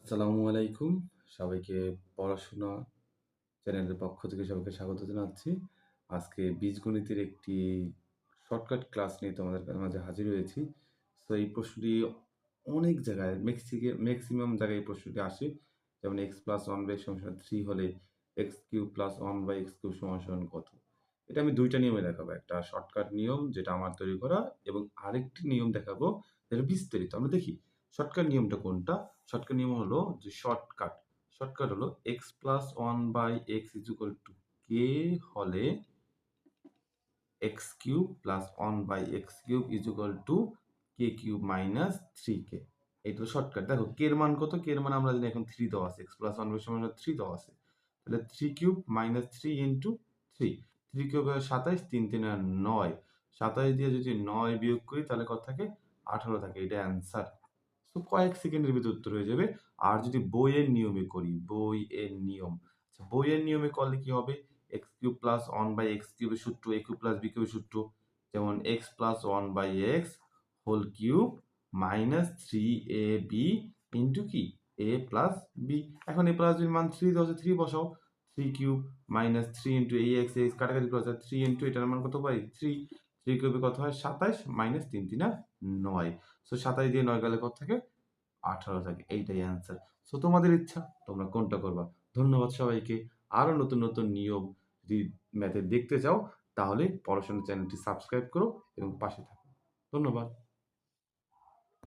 আসসালামু আলাইকুম। সবাইকে পড়াশোনা চ্যানেলের পক্ষ থেকে সবাইকে স্বাগত জানাচ্ছি। আজকে বীজগণিতের একটি শর্টকাট ক্লাস নিয়ে তোমাদের মাঝে হাজির হয়েছি। সো এই প্রশ্নটি অনেক জায়গায় ম্যাক্সিমাম জায়গায় এই প্রশ্নটি আসে। যেমন x + 1/x = 3 হলে x³ + 1/x³ = কত? এটা আমি ২ টা নিয়মে দেখাবো। একটা শর্টকাট নিয়ম যেটা আমার তৈরি করা এবং আরেকটি নিয়ম দেখাবো যেটা বিস্তারিত। আমরা দেখি শর্টকাট নিয়মটা কোনটা? শর্টকাট নিয়ম হলো যে শর্টকাট হলো x + 1/x = k হলে x³ + 1/x³ = k³ - 3k। এইটা হলো শর্টকাট। দেখো k এর মান কত? k এর মান আমরা জানি এখন 3 দেওয়া আছে। x + 1/x = 3 দেওয়া আছে। তাহলে 3³ - 3 × 3। 3³ = ২৭, ৩ × ৩ = ৯। ২৭ দিয়ে যদি ৯ বিয়োগ করি তাহলে কত থাকে? ১৮ থাকে। এটা অ্যান্সার। সো কয়েক সেকেন্ডের ভিতরে উত্তর হয়ে যাবে। আর যদি বইয়ের নিয়মে করি, বইয়ের নিয়ম। আচ্ছা বইয়ের নিয়মে করলে কি হবে? x³ + 1/x³ এর সূত্র, a³ + b³ এর সূত্র। যেমন x + 1/x whole³ - 3ab কি? a + b। এখন a + b এর মান 3 দেওয়া আছে, 3 বসাও। 3³ - 3 × ax, ax কাটাকাটি করা যায়। 3 এটার মান কত পাই? 3। 3³ কত হয়? 27 - 3 × ৩ = ৯। সো 27 দিয়ে ৯ গেলে কত থাকে? 18 থাকে। এইটাই অ্যান্সার। সো তোমাদের ইচ্ছা তোমরা কোনটা করবা। ধন্যবাদ সবাইকে। আরো নতুন, নতুন নিয়ম যদি ম্যাথের দেখতে চাও তাহলে পড়াশোনা চ্যানেলটি সাবস্ক্রাইব করো এবং পাশে থাকো। ধন্যবাদ।